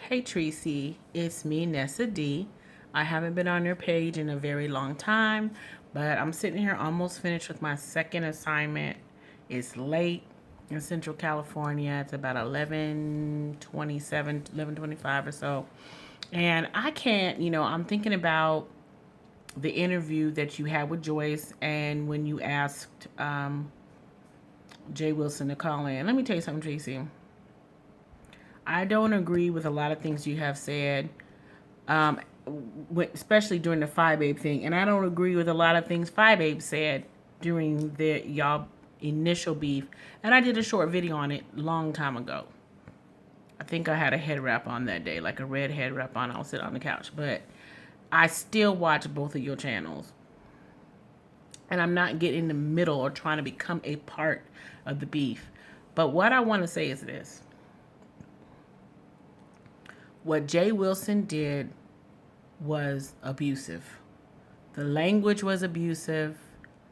Hey Tracy, it's me, Nessa D. I haven't been on your page in a very long time, but I'm sitting here almost finished with my second assignment. It's late in Central California. It's about 11:27, 11:25 or so. And I can't, I'm thinking about the interview that you had with Joyce and when you asked Jay Wilson to call in. Let me tell you something, Tracy. I don't agree with a lot of things you have said, um, especially during the Five Babe thing. And I don't agree with a lot of things Five Babe said during the y'all initial beef. And I did a short video on it long time ago. I think I had a head wrap on that day, like a red head wrap on. I'll sit on the couch. But I still watch both of your channels. And I'm not getting in the middle or trying to become a part of the beef. But what I want to say is this. What Jay Wilson did was abusive. The language was abusive.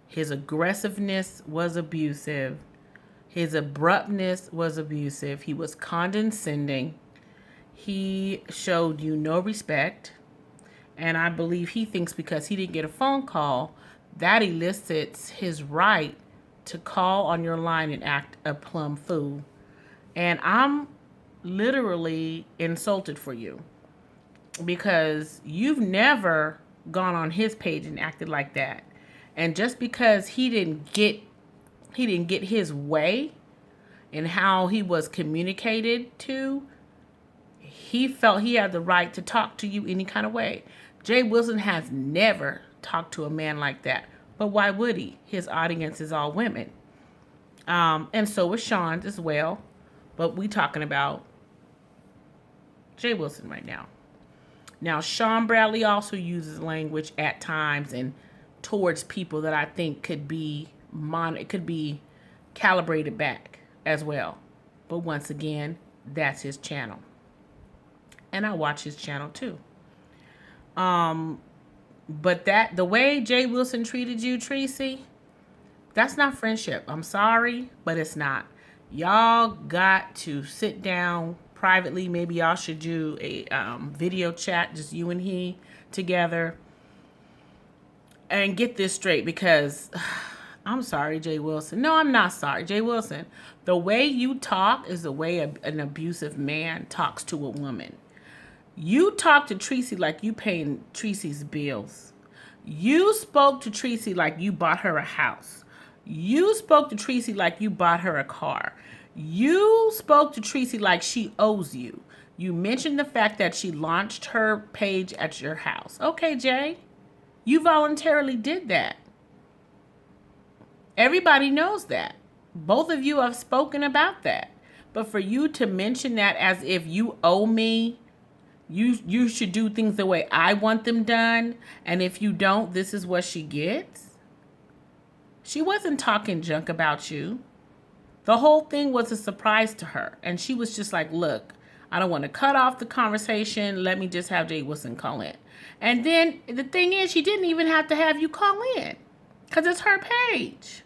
His aggressiveness was abusive. His abruptness was abusive. He was condescending. He showed you no respect. And I believe he thinks because he didn't get a phone call, that elicits his right to call on your line and act a plumb fool. And I'm literally insulted for you because you've never gone on his page and acted like that. And just because he didn't get his way in how he was communicated to, he felt he had the right to talk to you any kind of way. Jay Wilson has never talked to a man like that. But why would he? His audience is all women. And so is Sean as well. But we talking about Jay Wilson right now. Now, Sean Bradley also uses language at times and towards people that I think could be calibrated back as well. But once again, that's his channel. And I watch his channel too. But the way Jay Wilson treated you, Tracy, that's not friendship. I'm sorry, but it's not. Y'all got to sit down privately. Maybe y'all should do a video chat, just you and he together, and get this straight because I'm sorry, Jay Wilson. No, I'm not sorry, Jay Wilson. The way you talk is the way an abusive man talks to a woman. You talk to Tracy like you paying Tracy's bills. You spoke to Tracy like you bought her a house. You spoke to Tracy like you bought her a car. You spoke to Tracy like she owes you. You mentioned the fact that she launched her page at your house. Okay, Jay, you voluntarily did that. Everybody knows that. Both of you have spoken about that. But for you to mention that as if you owe me, you should do things the way I want them done, and if you don't, this is what she gets. She wasn't talking junk about you. The whole thing was a surprise to her. And she was just like, look, I don't want to cut off the conversation. Let me just have Jay Wilson call in. And then the thing is, she didn't even have to have you call in because it's her page.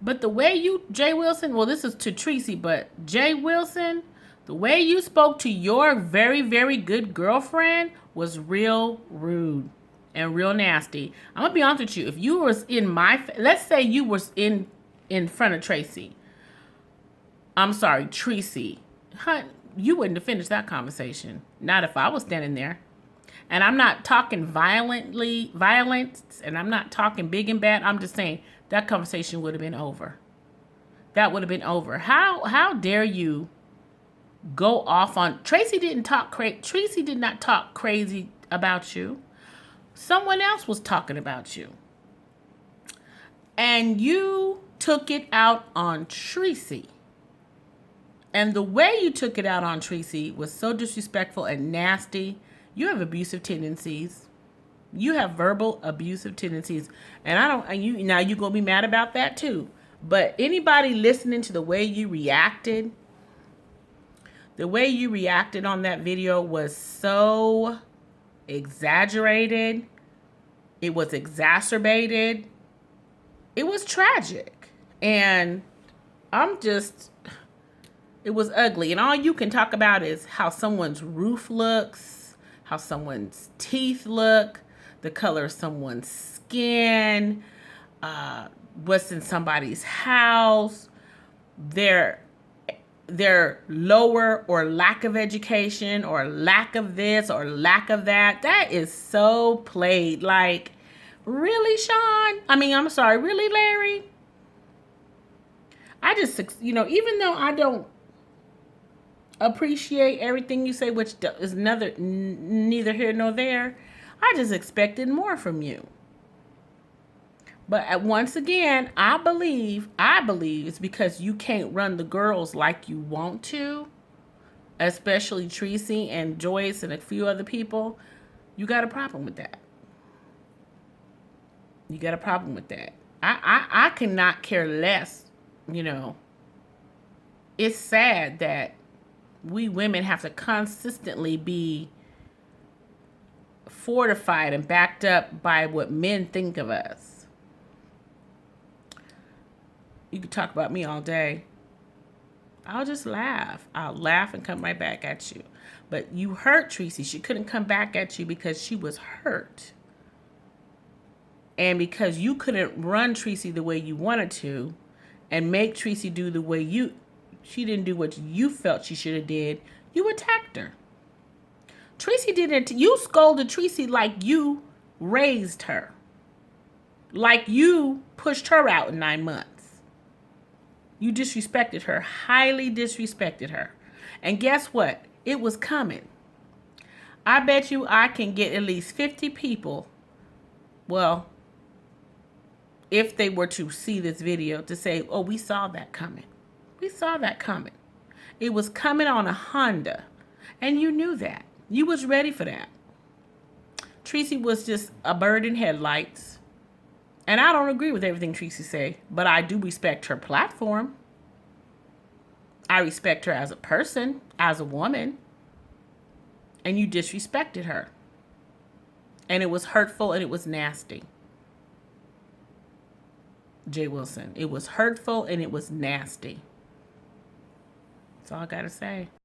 But the way Jay Wilson, well, this is to Tracy, but Jay Wilson, the way you spoke to your very, very good girlfriend was real rude and real nasty. I'm going to be honest with you. If you was let's say you was in front of Tracy. I'm sorry, Tracy. You wouldn't have finished that conversation. Not if I was standing there. And I'm not talking violence, and I'm not talking big and bad. I'm just saying that conversation would have been over. That would have been over. How dare you go off on Tracy did not talk crazy about you. Someone else was talking about you. And you took it out on Tracy. And the way you took it out on Tracy was so disrespectful and nasty. You have abusive tendencies. You have verbal abusive tendencies. And you're going to be mad about that too. But anybody listening to the way you reacted on that video was so exaggerated. It was exacerbated. It was tragic. And I'm just, It was ugly. And all you can talk about is how someone's roof looks, how someone's teeth look, the color of someone's skin, what's in somebody's house, their lower or lack of education or lack of this or lack of that. That is so played. Like, really, Sean? I mean, I'm sorry, really, Larry? I just, even though I don't appreciate everything you say, which is neither here nor there, I just expected more from you. But once again, I believe it's because you can't run the girls like you want to, especially Tracy and Joyce and a few other people. You got a problem with that. You got a problem with that. I cannot care less, It's sad that we women have to consistently be fortified and backed up by what men think of us. You could talk about me all day. I'll just laugh. I'll laugh and come right back at you. But you hurt Tracy. She couldn't come back at you because she was hurt. And because you couldn't run Tracy the way you wanted to and make Tracy do the way she didn't do what you felt she should have did, you attacked her. Tracy didn't. You scolded Tracy like you raised her. Like you pushed her out in 9 months. You disrespected her, highly disrespected her. And guess what? It was coming. I bet you I can get at least 50 people, well, if they were to see this video, to say, oh, we saw that coming. We saw that coming. It was coming on a Honda. And you knew that. You was ready for that. Tracy was just a bird in headlights. And I don't agree with everything Tracy say, but I do respect her platform. I respect her as a person, as a woman. And you disrespected her. And it was hurtful and it was nasty. Jay Wilson. It was hurtful and it was nasty. That's all I gotta say.